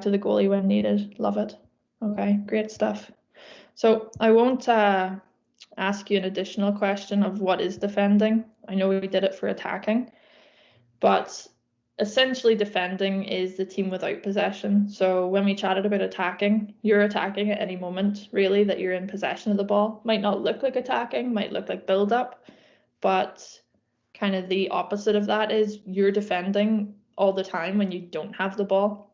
to the goalie when needed. Love it. Okay, great stuff. So I won't ask you an additional question of what is defending. I know we did it for attacking, but essentially defending is the team without possession. So when we chatted about attacking, you're attacking at any moment, really, that you're in possession of the ball. Might not look like attacking, might look like build up, but kind of the opposite of that is you're defending all the time when you don't have the ball.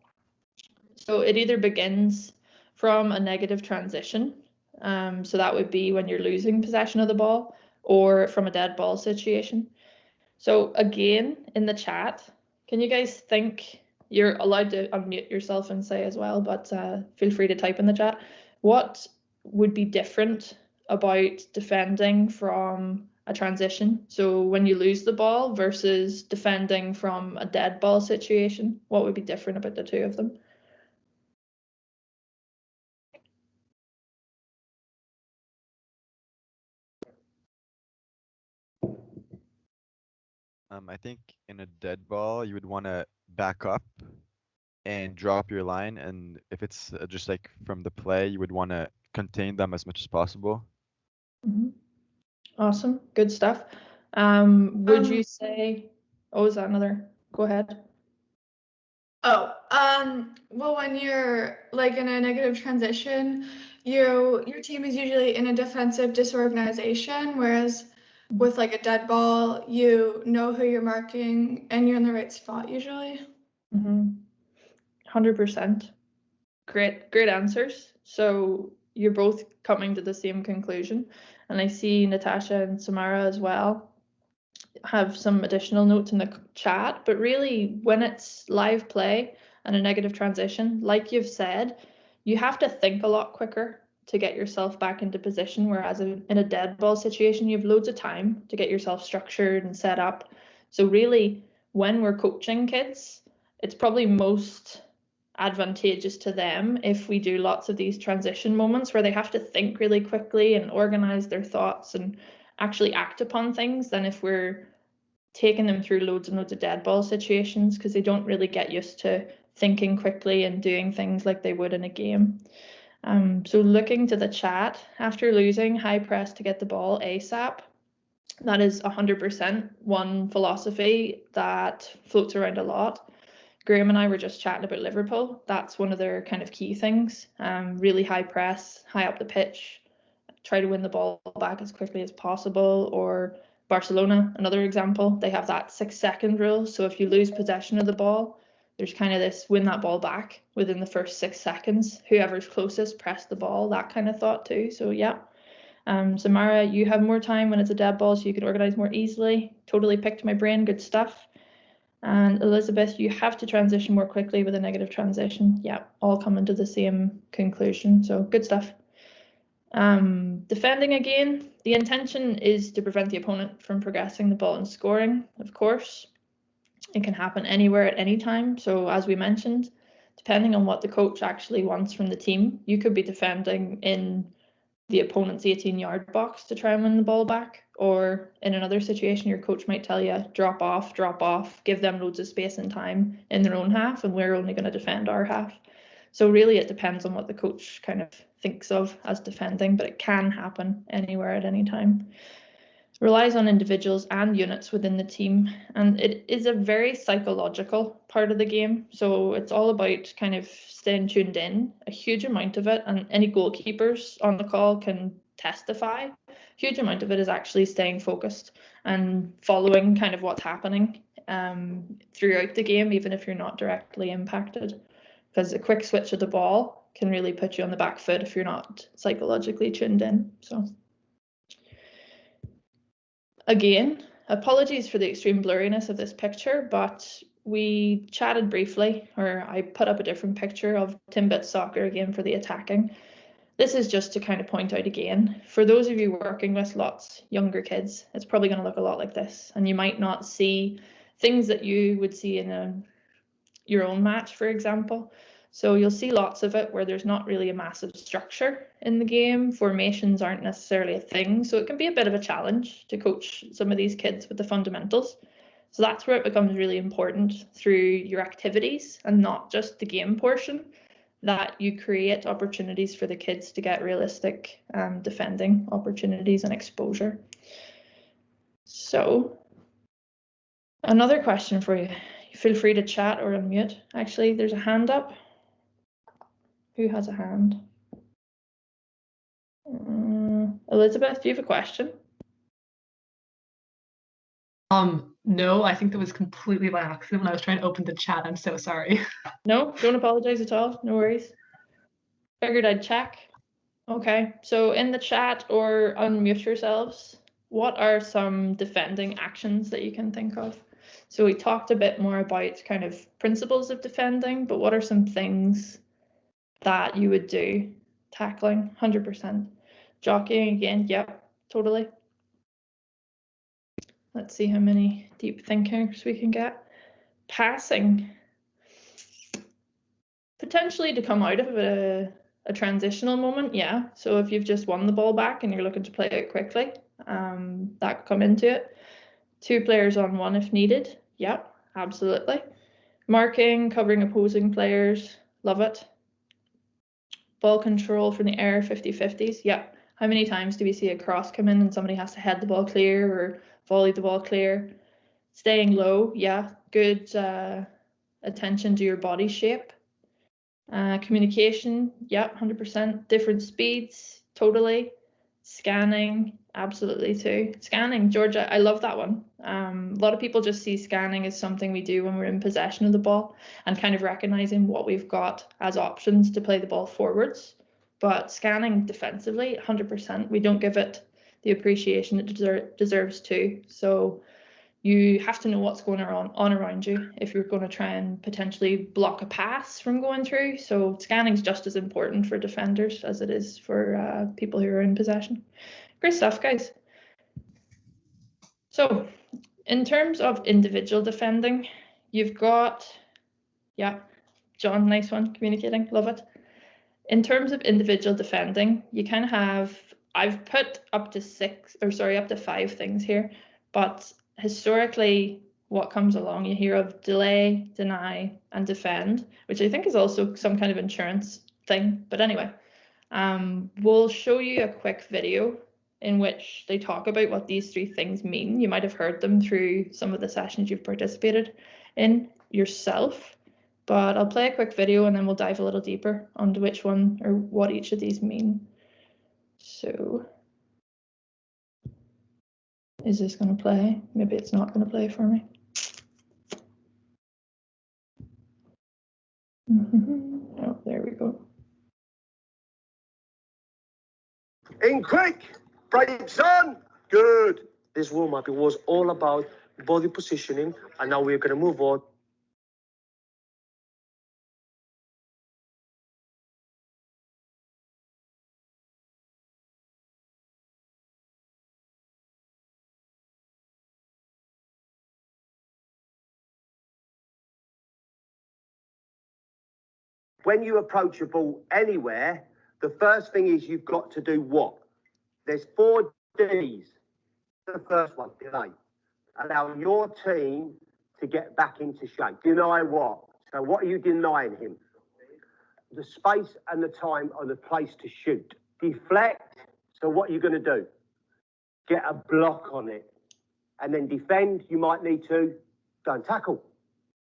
So it either begins from a negative transition, so that would be when you're losing possession of the ball, or from a dead ball situation. So again, in the chat, can you guys think, you're allowed to unmute yourself and say as well, but feel free to type in the chat, what would be different about defending from a transition? So when you lose the ball versus defending from a dead ball situation, what would be different about the two of them? I think in a dead ball, you would want to back up and drop your line. And if it's just like from the play, you would want to contain them as much as possible. Mm-hmm. Awesome, good stuff. Would you say, oh, is that another? Go ahead. Well, when you're like in a negative transition, your team is usually in a defensive disorganization, whereas with like a dead ball, you know who you're marking and you're in the right spot usually. 100%. Great answers. So you're both coming to the same conclusion, and I see Natasha and Samara as well have some additional notes in the chat. But really, when it's live play and a negative transition, like you've said, you have to think a lot quicker to get yourself back into position, whereas in a dead ball situation, you have loads of time to get yourself structured and set up. So really, when we're coaching kids, it's probably most advantageous to them if we do lots of these transition moments where they have to think really quickly and organize their thoughts and actually act upon things, than if we're taking them through loads and loads of dead ball situations, because they don't really get used to thinking quickly and doing things like they would in a game. So looking to the chat, after losing, high press to get the ball ASAP. That is 100% one philosophy that floats around a lot. Graham and I were just chatting about Liverpool. That's one of their kind of key things. Really high press, high up the pitch, try to win the ball back as quickly as possible. Or Barcelona, another example, they have that 6-second rule. So if you lose possession of the ball, there's kind of this win that ball back within the first 6 seconds. Whoever's closest, press the ball, that kind of thought too. So yeah. Samara, you have more time when it's a dead ball, so you can organize more easily. Totally picked my brain, good stuff. And Elizabeth, you have to transition more quickly with a negative transition. Yeah, all coming to the same conclusion. So good stuff. Defending again, the intention is to prevent the opponent from progressing the ball and scoring, of course. It can happen anywhere at any time. So as we mentioned, depending on what the coach actually wants from the team, you could be defending in the opponent's 18-yard box to try and win the ball back, or in another situation your coach might tell you drop off, give them loads of space and time in their own half, and we're only going to defend our half. So really it depends on what the coach kind of thinks of as defending, but it can happen anywhere at any time. It relies on individuals and units within the team, and it is a very psychological part of the game. So it's all about kind of staying tuned in, a huge amount of it, and any goalkeepers on the call can testify. A huge amount of it is actually staying focused and following kind of what's happening throughout the game, even if you're not directly impacted, because a quick switch of the ball can really put you on the back foot if you're not psychologically tuned in. So again, apologies for the extreme blurriness of this picture, but we chatted briefly, or I put up a different picture of Timbit soccer again for the attacking. This is just to kind of point out again, for those of you working with lots younger kids, it's probably going to look a lot like this, and you might not see things that you would see in your own match, for example. So you'll see lots of it where there's not really a massive structure in the game. Formations aren't necessarily a thing. So it can be a bit of a challenge to coach some of these kids with the fundamentals. So that's where it becomes really important through your activities and not just the game portion, that you create opportunities for the kids to get realistic defending opportunities and exposure. So another question for you. Feel free to chat or unmute. Actually, there's a hand up. Who has a hand? Elizabeth, do you have a question? No, I think that was completely by accident when I was trying to open the chat. I'm so sorry. No, don't apologize at all. No worries. Figured I'd check. Okay, so in the chat or unmute yourselves, what are some defending actions that you can think of? So we talked a bit more about kind of principles of defending, but what are some things that you would do? Tackling, 100%. Jockeying again, yep, totally. Let's see how many deep thinkers we can get. Passing. Potentially to come out of a transitional moment, yeah. So if you've just won the ball back and you're looking to play it quickly, that could come into it. 2 players on 1 if needed, yep, absolutely. Marking, covering opposing players, love it. Ball control from the air, 50-50s, yep. How many times do we see a cross come in and somebody has to head the ball clear or volley the ball clear? Staying low, yeah, good attention to your body shape. Communication, yep, 100%. Different speeds, totally. Scanning, absolutely too. Scanning, Georgia, I love that one. A lot of people just see scanning as something we do when we're in possession of the ball and kind of recognizing what we've got as options to play the ball forwards. But scanning defensively, 100%. We don't give it the appreciation it deserves to. So you have to know what's going on around you if you're going to try and potentially block a pass from going through. So scanning is just as important for defenders as it is for people who are in possession. Great stuff, guys. So in terms of individual defending, you've got, yeah, John, nice one, communicating, love it. In terms of individual defending, you kind of have, I've put up to 5 things here, but historically what comes along, you hear of delay, deny, and defend, which I think is also some kind of insurance thing. But anyway, we'll show you a quick video in which they talk about what these 3 things mean. You might have heard them through some of the sessions you've participated in yourself, but I'll play a quick video and then we'll dive a little deeper onto which one or what each of these mean. So is this going to play? Maybe it's not going to play for me. Oh, there we go. In quick, brakes on, good. This warm-up, it was all about body positioning, and now we're going to move on. When you approach a ball anywhere, the first thing is you've got to do what? There's 4 Ds. The first one, delay. Allow your team to get back into shape. Deny what? So what are you denying him? The space and the time or the place to shoot. Deflect. So what are you going to do? Get a block on it. And then defend, you might need to go and tackle.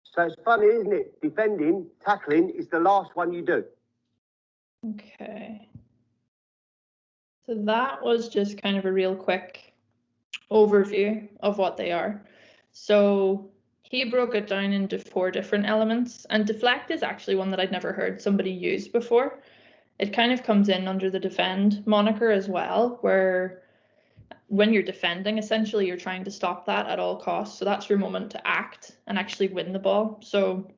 So it's funny, isn't it? Defending, tackling is the last one you do. Okay. So that was just kind of a real quick overview of what they are. So he broke it down into 4 different elements, and deflect is actually one that I'd never heard somebody use before. It kind of comes in under the defend moniker as well, where when you're defending, essentially you're trying to stop that at all costs. So that's your moment to act and actually win the ball. So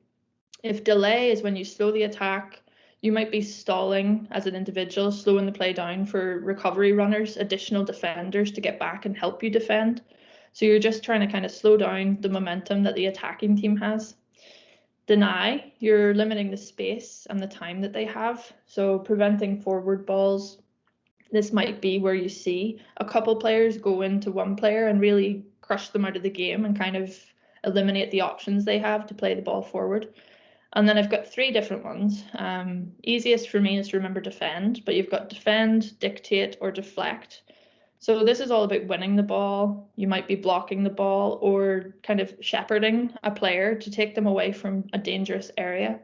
if delay is when you slow the attack, you might be stalling as an individual, slowing the play down for recovery runners, additional defenders to get back and help you defend. So you're just trying to kind of slow down the momentum that the attacking team has. Deny, you're limiting the space and the time that they have. So preventing forward balls. This might be where you see a couple players go into one player and really crush them out of the game and kind of eliminate the options they have to play the ball forward. And then I've got 3 different ones. Easiest for me is to remember defend, but you've got defend, dictate, or deflect. So this is all about winning the ball. You might be blocking the ball or kind of shepherding a player to take them away from a dangerous area.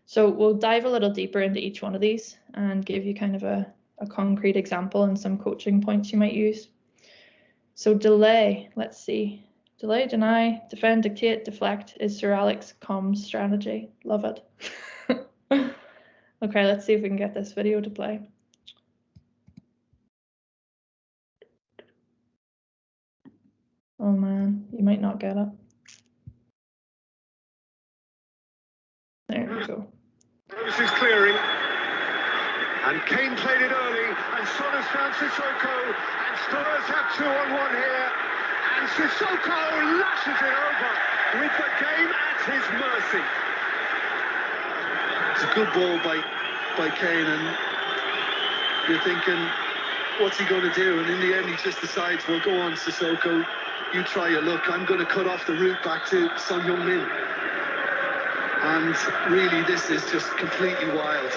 So we'll dive a little deeper into each one of these and give you kind of a concrete example and some coaching points you might use. So delay, let's see. Delay, deny, defend, dictate, deflect is Sir Alex comms strategy. Love it. Okay, let's see if we can get this video to play. Oh man, you might not get it. There we go. This is clearing. And Kane played it early, and Son has found Sissoko, and Spurs have 2-on-1 here. And Sissoko lashes it over with the game at his mercy. It's a good ball by Kane, and you're thinking, what's he going to do? And in the end, he just decides, well, go on, Sissoko, you try your luck. I'm going to cut off the route back to Son Heung-min. And really, this is just completely wild.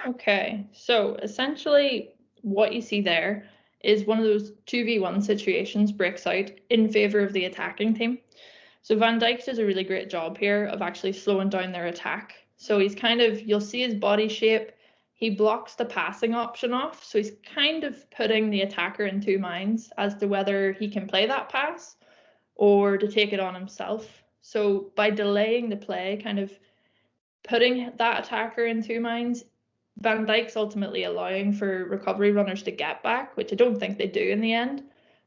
Okay, so essentially what you see there is one of those 2v1 situations breaks out in favor of the attacking team. So Van Dijk does a really great job here of actually slowing down their attack. So he's kind of, you'll see his body shape, he blocks the passing option off. So he's kind of putting the attacker in 2 minds as to whether he can play that pass or to take it on himself. So by delaying the play, kind of putting that attacker in 2 minds, Van Dijk's ultimately allowing for recovery runners to get back, which I don't think they do in the end.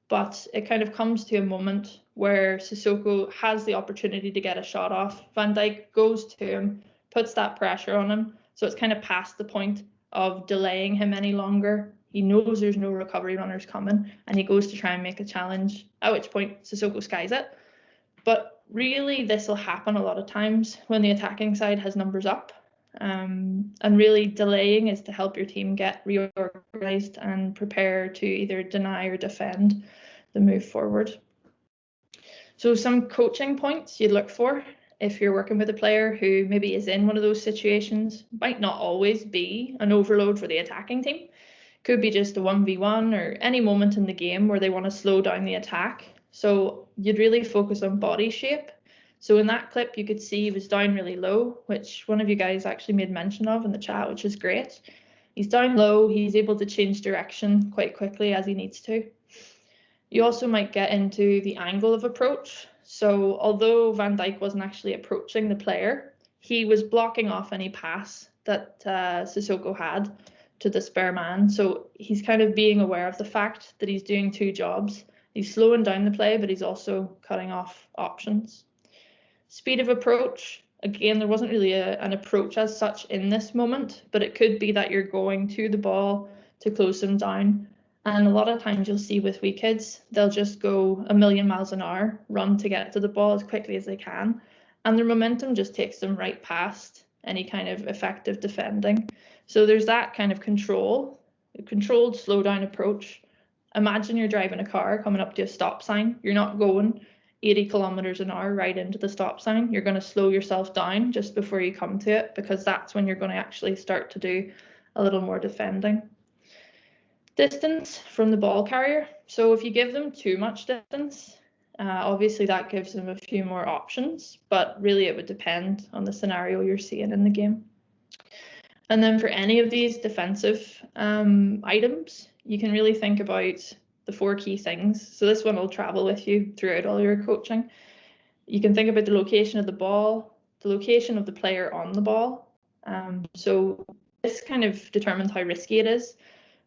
But it kind of comes to a moment where Sissoko has the opportunity to get a shot off. Van Dijk goes to him, puts that pressure on him. So it's kind of past the point of delaying him any longer. He knows there's no recovery runners coming, and he goes to try and make a challenge, at which point Sissoko skies it. But really, this will happen a lot of times when the attacking side has numbers up. And really delaying is to help your team get reorganized and prepare to either deny or defend the move forward. So some coaching points you'd look for if you're working with a player who maybe is in one of those situations. Might not always be an overload for the attacking team. Could be just a 1v1 or any moment in the game where they want to slow down the attack. So you'd really focus on body shape. So in that clip, you could see he was down really low, which one of you guys actually made mention of in the chat, which is great. He's down low, he's able to change direction quite quickly as he needs to. You also might get into the angle of approach. So although Van Dijk wasn't actually approaching the player, he was blocking off any pass that Sissoko had to the spare man. So he's kind of being aware of the fact that he's doing 2 jobs. He's slowing down the play, but he's also cutting off options. Speed of approach, again, there wasn't really an approach as such in this moment, but it could be that you're going to the ball to close them down. And a lot of times you'll see with wee kids, they'll just go a million miles an hour, run to get to the ball as quickly as they can. And their momentum just takes them right past any kind of effective defending. So there's that kind of controlled slow down approach. Imagine you're driving a car coming up to a stop sign. You're not going 80 kilometers an hour right into the stop sign. You're going to slow yourself down just before you come to it, because that's when you're going to actually start to do a little more defending. Distance from the ball carrier. So if you give them too much distance, obviously that gives them a few more options, but really it would depend on the scenario you're seeing in the game. And then for any of these defensive items, you can really think about the 4 key things. So this one will travel with you throughout all your coaching. You can think about the location of the ball, the location of the player on the ball. So this kind of determines how risky it is.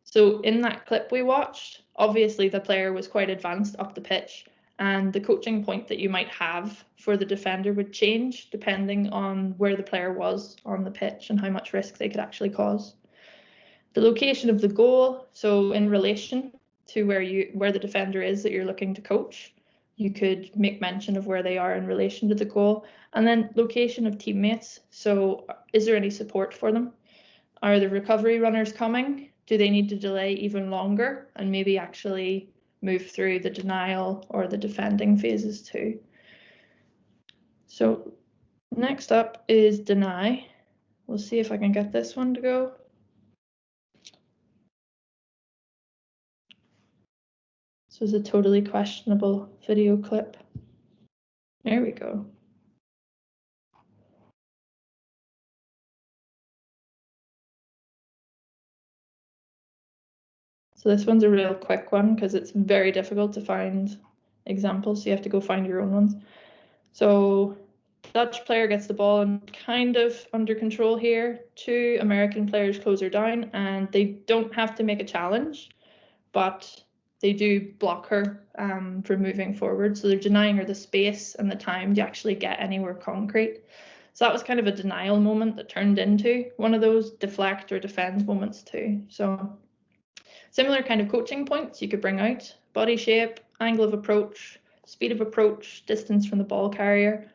So in that clip we watched, obviously the player was quite advanced up the pitch, and the coaching point that you might have for the defender would change depending on where the player was on the pitch and how much risk they could actually cause. The location of the goal, so in relation to where the defender is that you're looking to coach, you could make mention of where they are in relation to the goal. And then location of teammates, so is there any support for them? Are the recovery runners coming? Do they need to delay even longer and maybe actually move through the denial or the defending phases too. So next up is deny. We'll see if I can get this one to go. This was a totally questionable video clip. There we go. So this one's a real quick one because it's very difficult to find examples, so you have to go find your own ones. So Dutch player gets the ball and kind of under control here. 2 American players close her down, and they don't have to make a challenge, but they do block her from moving forward. So they're denying her the space and the time to actually get anywhere concrete. So that was kind of a denial moment that turned into one of those deflect or defend moments too. So similar kind of coaching points you could bring out: body shape, angle of approach, speed of approach, distance from the ball carrier.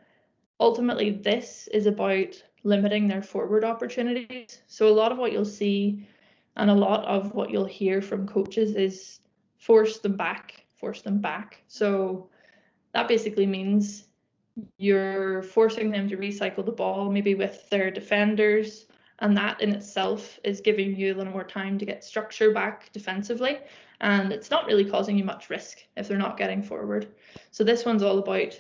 Ultimately, this is about limiting their forward opportunities. So a lot of what you'll see and a lot of what you'll hear from coaches is force them back. So that basically means you're forcing them to recycle the ball, maybe with their defenders, and that in itself is giving you a little more time to get structure back defensively, and it's not really causing you much risk if they're not getting forward. So this one's all about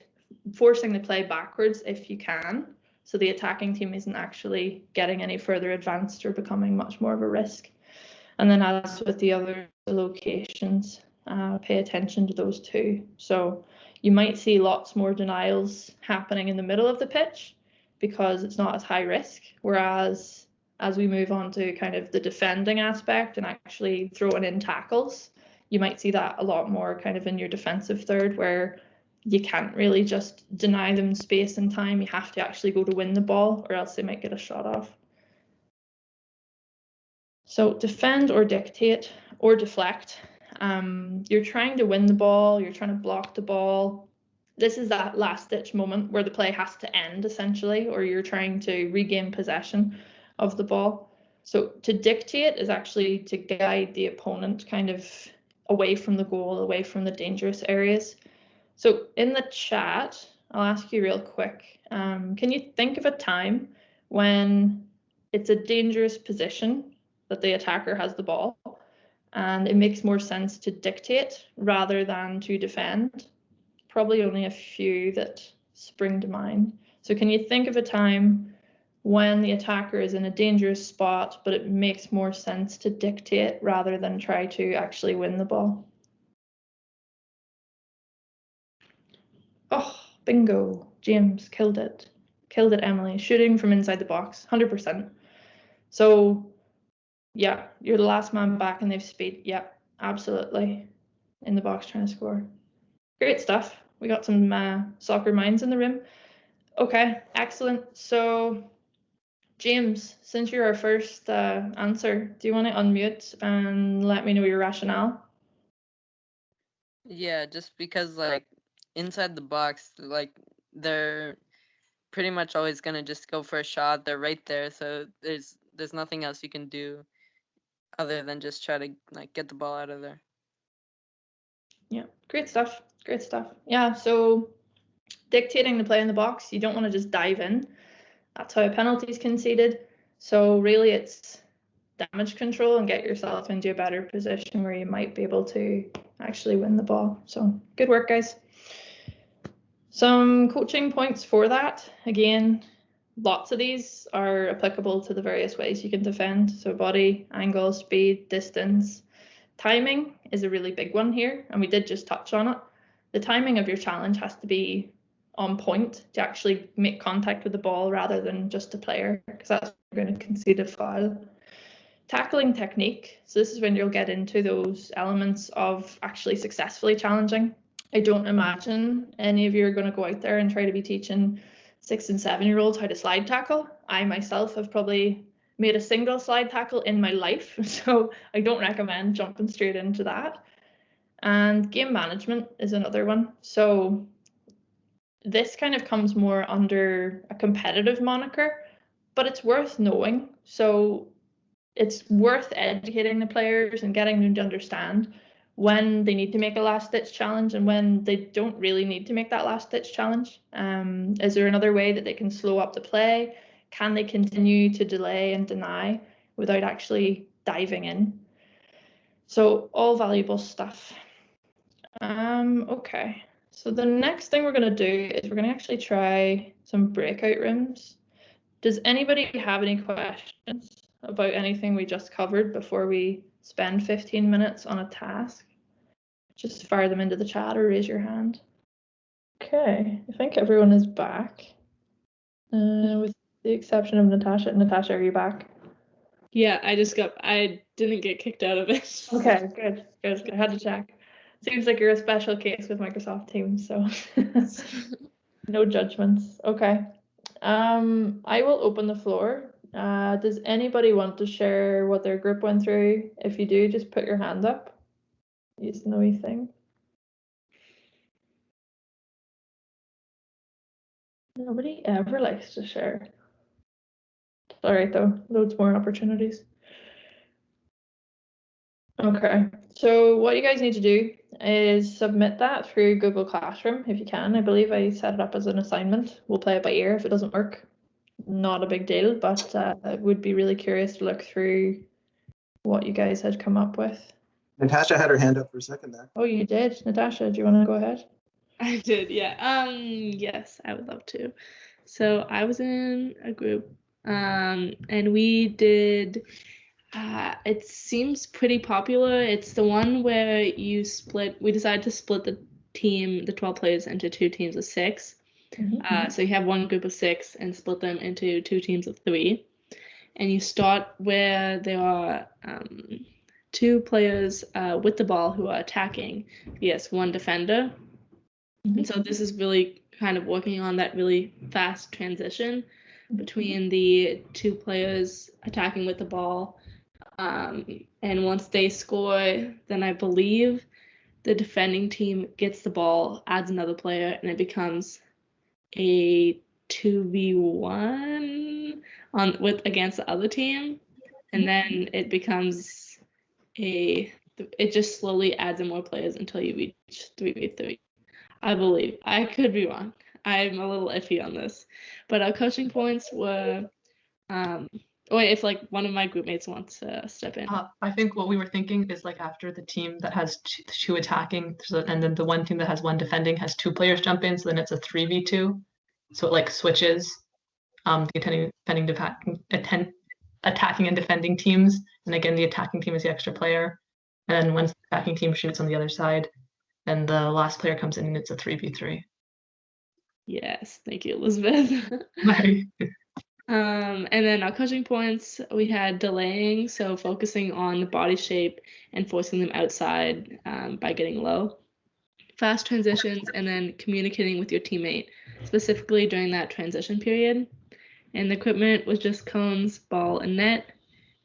forcing the play backwards if you can, so the attacking team isn't actually getting any further advanced or becoming much more of a risk. And then as with the other locations, pay attention to those too. So you might see lots more denials happening in the middle of the pitch because it's not as high risk, whereas as we move on to kind of the defending aspect and actually throwing in tackles, you might see that a lot more kind of in your defensive third, where you can't really just deny them space and time. You have to actually go to win the ball, or else they might get a shot off. So defend or dictate or deflect. You're trying to win the ball, you're trying to block the ball. This is that last ditch moment where the play has to end essentially, or you're trying to regain possession of the ball. So to dictate is actually to guide the opponent kind of away from the goal, away from the dangerous areas. So in the chat, I'll ask you real quick, can you think of a time when it's a dangerous position that the attacker has the ball and it makes more sense to dictate rather than to defend? Probably only a few that spring to mind. So can you think of a time when the attacker is in a dangerous spot, but it makes more sense to dictate rather than try to actually win the ball? Oh, bingo. James killed it. Killed it, Emily. Shooting from inside the box, 100%. So yeah, you're the last man back and they've speed. Yeah, absolutely. In the box trying to score. Great stuff. We got some soccer minds in the room. Okay, excellent. So James, since you're our first answer, do you want to unmute and let me know your rationale? Yeah, just because like inside the box, like they're pretty much always gonna just go for a shot. They're right there, so there's nothing else you can do other than just try to like get the ball out of there. Yeah, great stuff. Great stuff. Yeah, so dictating the play in the box, you don't want to just dive in. That's how a penalty is conceded. So really it's damage control and get yourself into a better position where you might be able to actually win the ball. So good work, guys. Some coaching points for that. Again, lots of these are applicable to the various ways you can defend. So body, angle, speed, distance. Timing is a really big one here, and we did just touch on it. The timing of your challenge has to be on point to actually make contact with the ball rather than just a player, because that's when you're going to concede a foul. Tackling technique. So this is when you'll get into those elements of actually successfully challenging. I don't imagine any of you are going to go out there and try to be teaching 6 and 7-year-olds how to slide tackle. I myself have probably made a single slide tackle in my life, so I don't recommend jumping straight into that. And game management is another one. So this kind of comes more under a competitive moniker, but it's worth knowing. So it's worth educating the players and getting them to understand when they need to make a last-ditch challenge and when they don't really need to make that last-ditch challenge. Is there another way that they can slow up the play? Can they continue to delay and deny without actually diving in? So all valuable stuff. Okay, so the next thing we're going to do is we're going to actually try some breakout rooms. Does anybody have any questions about anything we just covered before we spend 15 minutes on a task? Just fire them into the chat or raise your hand. Okay, I think everyone is back. With the exception of Natasha. Natasha, are you back? Yeah, I didn't get kicked out of it. Okay, good. I had to check. Seems like you're a special case with Microsoft Teams, so no judgments. Okay. I will open the floor. Does anybody want to share what their group went through? If you do, just put your hand up. Use the wee thing. Nobody ever likes to share. It's all right though, loads more opportunities. Okay, so what you guys need to do is submit that through Google Classroom if you can. I believe I set it up as an assignment. We'll play it by ear if it doesn't work. Not a big deal, but I would be really curious to look through what you guys had come up with. Natasha had her hand up for a second there. Oh, you did? Natasha, do you want to go ahead? I did, yeah. Yes, I would love to. So I was in a group, and we did, it seems pretty popular. It's the one where we decided to split the 12 players into 2 teams of 6. So you have one group of 6 and split them into 2 teams of 3. And you start where there are 2 players with the ball who are attacking. Yes, 1 defender. And so this is really kind of working on that really fast transition between the 2 players attacking with the ball. And once they score, then I believe the defending team gets the ball, adds another player, and it becomes a 2v1 against the other team. And then it becomes it just slowly adds in more players until you reach 3v3. I believe. I could be wrong. I'm a little iffy on this. But our coaching points were, if like one of my group mates wants to step in. I think what we were thinking is like after the team that has 2 attacking, and then the one team that has 1 defending has 2 players jump in, so then it's a 3v2. So it like switches the attacking and defending teams. And again, the attacking team is the extra player. And then once the attacking team shoots on the other side, then the last player comes in and it's a 3v3. Yes, thank you, Elizabeth. And then our coaching points, we had delaying, so focusing on the body shape and forcing them outside by getting low. Fast transitions, and then communicating with your teammate, specifically during that transition period. And the equipment was just cones, ball, and net.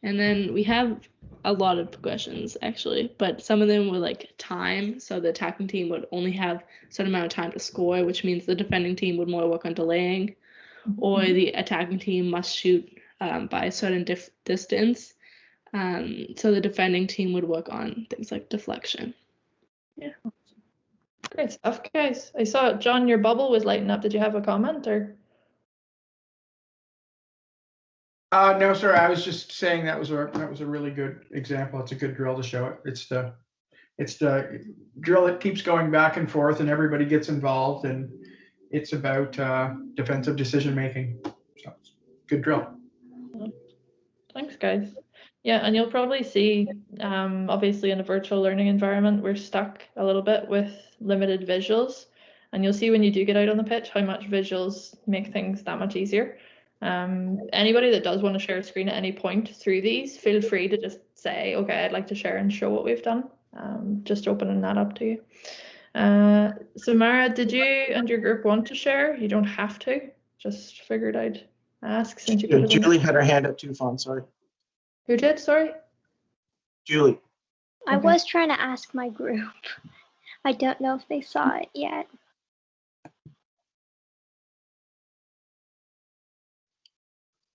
And then we have a lot of progressions, actually, but some of them were like time. So the attacking team would only have a certain amount of time to score, which means the defending team would more work on delaying, or the attacking team must shoot by a certain distance. So the defending team would work on things like deflection. Yeah. Great stuff, guys. I saw, John, your bubble was lighting up. Did you have a comment or? No, sir. I was just saying that was a really good example. It's a good drill to show it. It's the drill that keeps going back and forth, and everybody gets involved, and it's about defensive decision making. So, good drill. Thanks, guys. Yeah, and you'll probably see, obviously in a virtual learning environment, we're stuck a little bit with limited visuals, and you'll see when you do get out on the pitch how much visuals make things that much easier. Anybody that does want to share a screen at any point through these, feel free to just say, okay, I'd like to share and show what we've done. Just opening that up to you. Samara, did you and your group want to share? You don't have to. Just figured I'd ask since you put it Julie had her hand up too, Fawn, sorry. Who did? Sorry? Julie. I was trying to ask my group. I don't know if they saw it yet.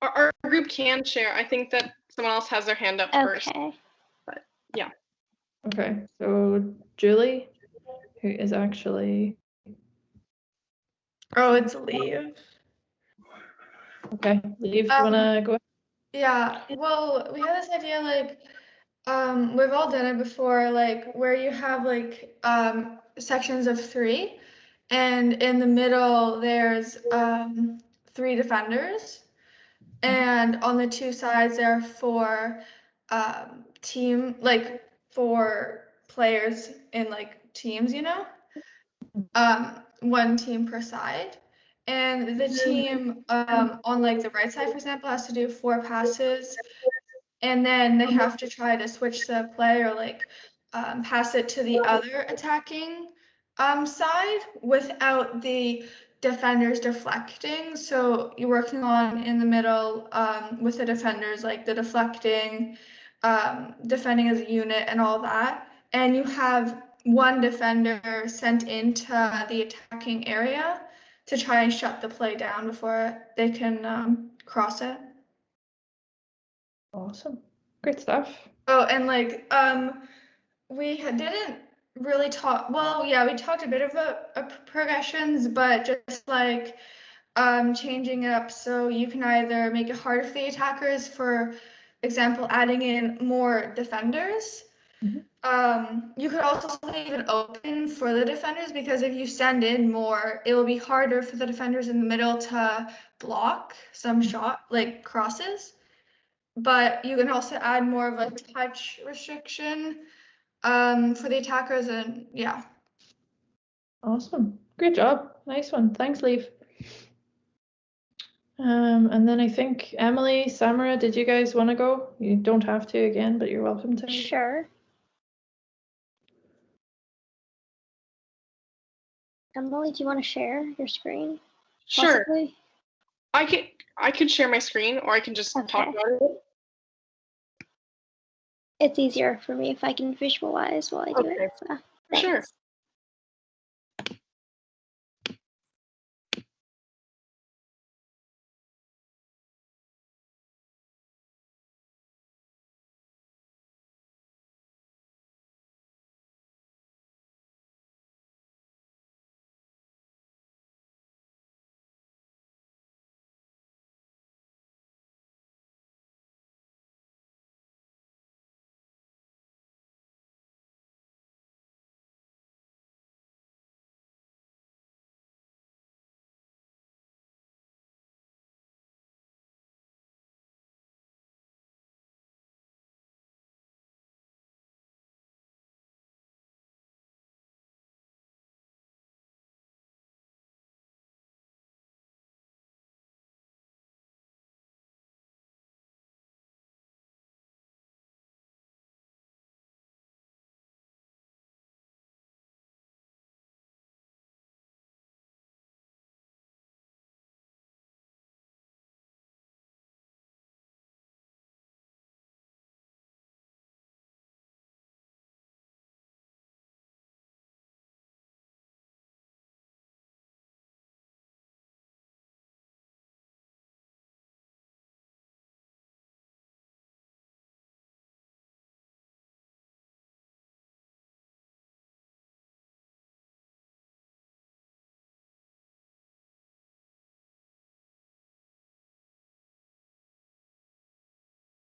Our group can share. I think that someone else has their hand up first. Okay. But yeah. Okay, so Julie, who is actually Oh, it's leave. okay. Leave. You wanna go? Yeah, well, we had this idea like we've all done it before, like where you have like sections of 3, and in the middle there's 3 defenders, and on the 2 sides there are 4 team, like 4 players in like teams, you know, 1 team per side. And the team on like the right side, for example, has to do 4 passes, and then they have to try to switch the play or like pass it to the other attacking side without the defenders deflecting. So you're working on in the middle with the defenders, like the deflecting, defending as a unit and all that. And you have 1 defender sent into the attacking area to try and shut the play down before they can cross it. Awesome. Great stuff. Oh, and like didn't really talk. Well, yeah, we talked a bit about progressions, but just like changing it up so you can either make it harder for the attackers, for example, adding in more defenders. You could also leave it open for the defenders, because if you send in more, it will be harder for the defenders in the middle to block some shot, like crosses. But you can also add more of a touch restriction for the attackers, and yeah. Awesome. Great job. Nice one. Thanks, Leaf. And then I think Emily, Samara, did you guys want to go? You don't have to again, but you're welcome to. Sure. Emily, do you want to share your screen? Sure. Possibly? I could share my screen, or I can just talk Okay. about it. It's easier for me if I can visualize while I do it. So, Sure. thanks.